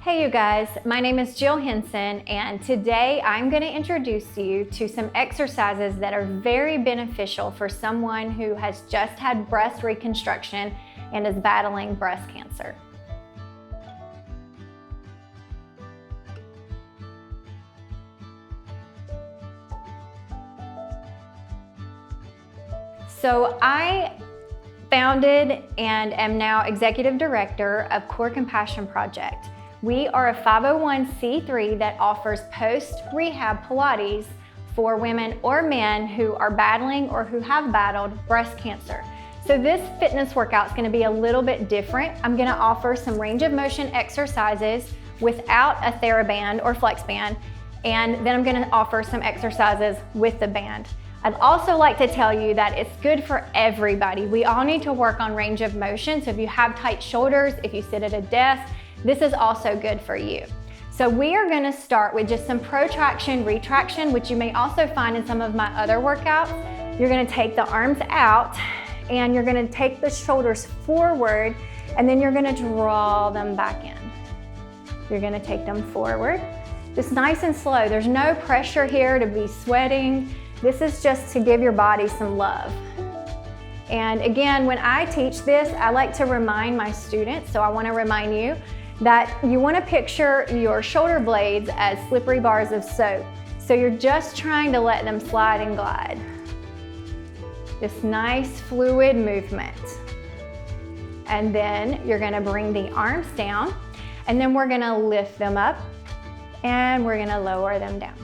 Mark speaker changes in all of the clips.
Speaker 1: Hey you guys, my name is Jill Henson, and today I'm going to introduce you to some exercises that are very beneficial for someone who has just had breast reconstruction and is battling breast cancer. So I founded and am now executive director of Core Compassion Project. We are a 501c3 that offers post-rehab Pilates for women or men who are battling or who have battled breast cancer. So this fitness workout is going to be a little bit different. I'm going to offer some range of motion exercises without a TheraBand or flex band, and then I'm going to offer some exercises with the band. I'd also like to tell you that it's good for everybody. We all need to work on range of motion. So if you have tight shoulders, if you sit at a desk, this is also good for you. So we are going to start with just some protraction, retraction, which you may also find in some of my other workouts. You're going to take the arms out and you're going to take the shoulders forward, and then you're going to draw them back in. You're going to take them forward. Just nice and slow. There's no pressure here to be sweating. This is just to give your body some love. And again, when I teach this, I like to remind my students, so I want to remind you, that you want to picture your shoulder blades as slippery bars of soap. So you're just trying to let them slide and glide. This nice fluid movement. And then you're going to bring the arms down, and then we're going to lift them up and we're going to lower them down.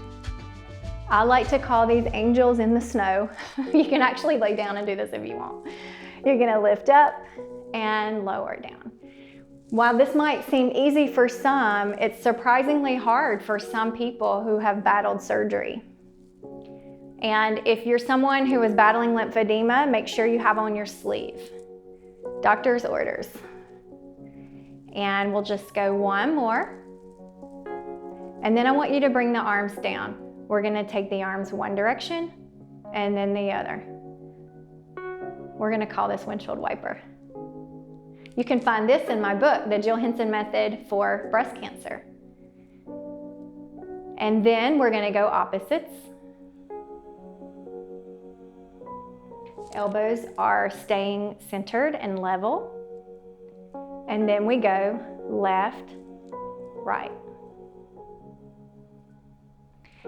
Speaker 1: I like to call these angels in the snow. You can actually lay down and do this if you want. You're going to lift up and lower down. While this might seem easy for some, it's surprisingly hard for some people who have battled surgery. And if you're someone who is battling lymphedema, make sure you have on your sleeve. Doctor's orders. And we'll just go one more. And then I want you to bring the arms down. We're going to take the arms one direction and then the other. We're going to call this windshield wiper. You can find this in my book, The Jill Henson Method for Breast Cancer. And then we're going to go opposites. Elbows are staying centered and level. And then we go left, right.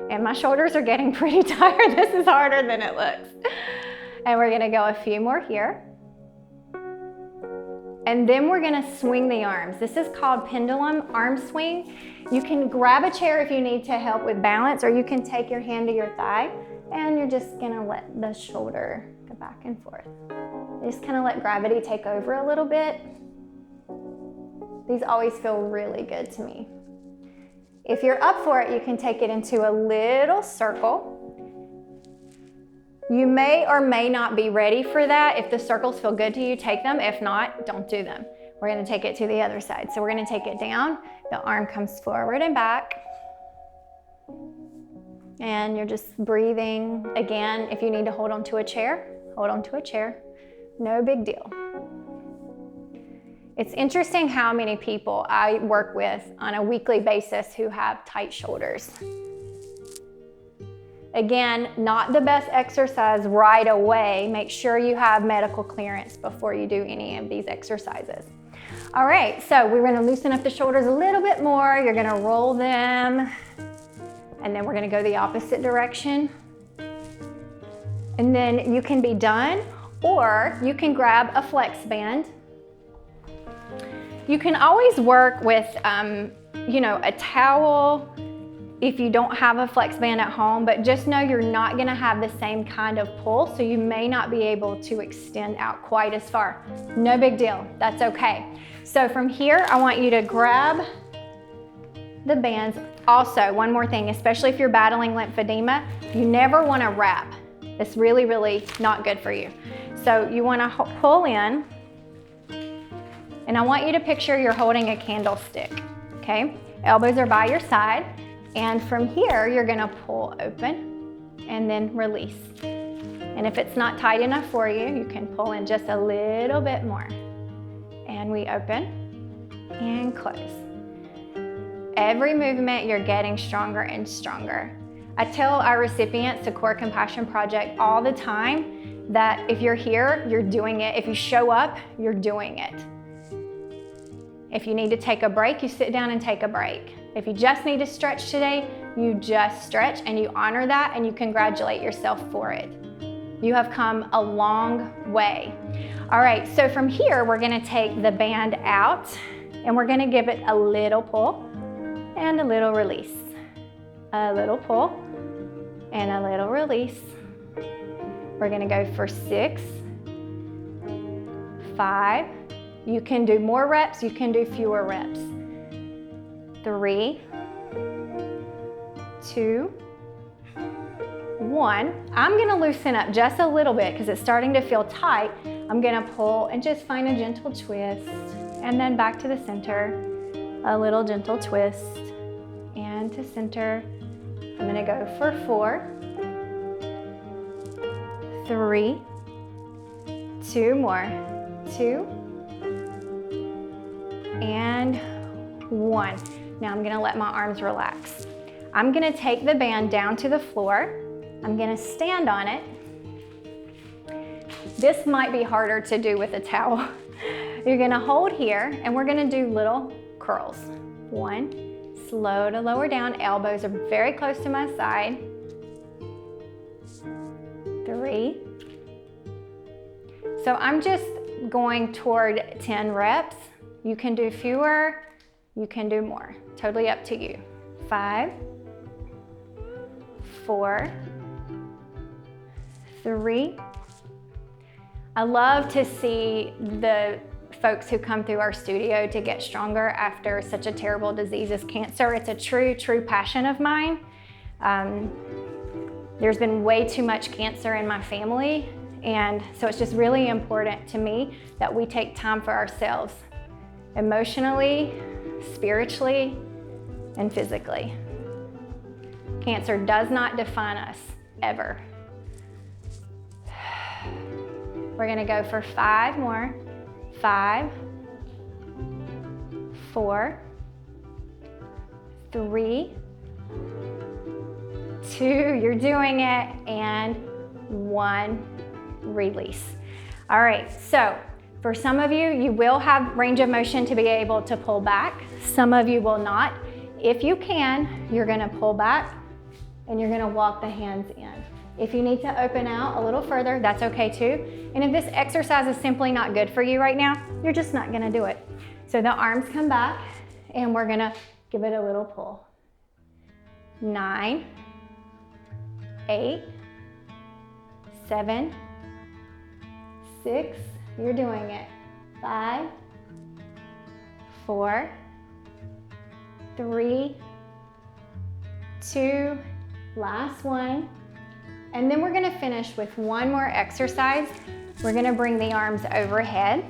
Speaker 1: And my shoulders are getting pretty tired. This is harder than it looks. And we're going to go a few more here. And then we're going to swing the arms. This is called pendulum arm swing. You can grab a chair if you need to help with balance, or you can take your hand to your thigh, and you're just going to let the shoulder go back and forth. You just kind of let gravity take over a little bit. These always feel really good to me. If you're up for it, you can take it into a little circle. You may or may not be ready for that. If the circles feel good to you, take them. If not, don't do them. We're going to take it to the other side. So we're going to take it down. The arm comes forward and back. And you're just breathing. Again, if you need to hold on to a chair, hold on to a chair. No big deal. It's interesting how many people I work with on a weekly basis who have tight shoulders. Again, not the best exercise right away. Make sure you have medical clearance before you do any of these exercises. All right, so we're going to loosen up the shoulders a little bit more. You're going to roll them, and then we're going to go the opposite direction. And then you can be done, or you can grab a flex band. You can always work with, a towel if you don't have a flex band at home, but just know you're not going to have the same kind of pull, so you may not be able to extend out quite as far. No big deal. That's okay. So from here, I want you to grab the bands. Also, one more thing, especially if you're battling lymphedema, you never want to wrap. It's really, really not good for you. So you want to pull in. And I want you to picture you're holding a candlestick, okay? Elbows are by your side, and from here, you're gonna pull open and then release. And if it's not tight enough for you, you can pull in just a little bit more. And we open and close. every movement, you're getting stronger and stronger. I tell our recipients to Core Compassion Project all the time that if you're here, you're doing it. If you show up, you're doing it. If you need to take a break, you sit down and take a break. If you just need to stretch today, you just stretch and you honor that and you congratulate yourself for it. You have come a long way. All right, so from here, we're gonna take the band out and we're gonna give it a little pull and a little release. A little pull and a little release. We're gonna go for 6, 5. You can do more reps, you can do fewer reps. 3, 2, 1. I'm gonna loosen up just a little bit because it's starting to feel tight. I'm gonna pull and just find a gentle twist and then back to the center. A little gentle twist and to center. I'm gonna go for 4, 3, 2 more, 2, and 1. Now I'm gonna let my arms relax. I'm gonna take the band down to the floor. I'm gonna stand on it. This might be harder to do with a towel. You're gonna hold here and we're gonna do little curls. 1, slow to lower down, elbows are very close to my side. 3. So I'm just going toward 10 reps. You can do fewer, you can do more. Totally up to you. 5, 4, 3. I love to see the folks who come through our studio to get stronger after such a terrible disease as cancer. It's a true passion of mine. There's been way too much cancer in my family, and so it's just really important to me that we take time for ourselves, emotionally, spiritually, and physically. Cancer does not define us, ever. We're gonna go for 5 more. 5, 4, 3, 2, you're doing it, and 1, release. All right, so for some of you, you will have range of motion to be able to pull back. Some of you will not. If you can, you're gonna pull back and you're gonna walk the hands in. If you need to open out a little further, that's okay too. And if this exercise is simply not good for you right now, you're just not gonna do it. So the arms come back and we're gonna give it a little pull. 9, 8, 7, 6, you're doing it. 5, 4, 3, 2, last one. And then we're gonna finish with one more exercise. We're gonna bring the arms overhead.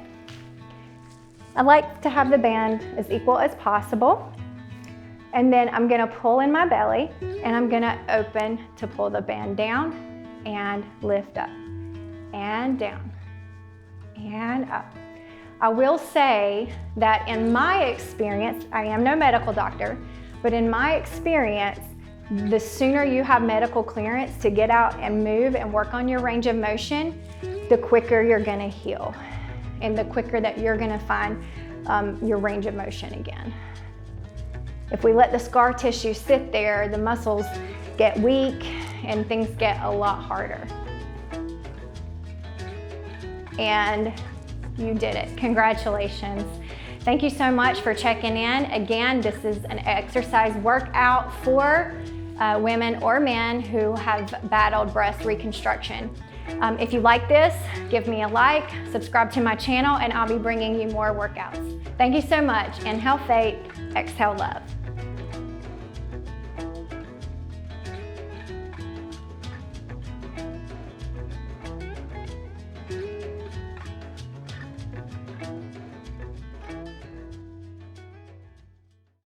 Speaker 1: I like to have the band as equal as possible. And then I'm gonna pull in my belly and I'm gonna open to pull the band down and lift up and down and up. I will say that in my experience, I am no medical doctor, but in my experience, the sooner you have medical clearance to get out and move and work on your range of motion, the quicker you're gonna heal and the quicker that you're gonna find your range of motion again. If we let the scar tissue sit there, the muscles get weak and things get a lot harder. And you did it. Congratulations. Thank you so much for checking in. Again, this is an exercise workout for women or men who have battled breast reconstruction. If you like this, give me a like, subscribe to my channel, and I'll be bringing you more workouts. Thank you so much. Inhale, faith, exhale, love.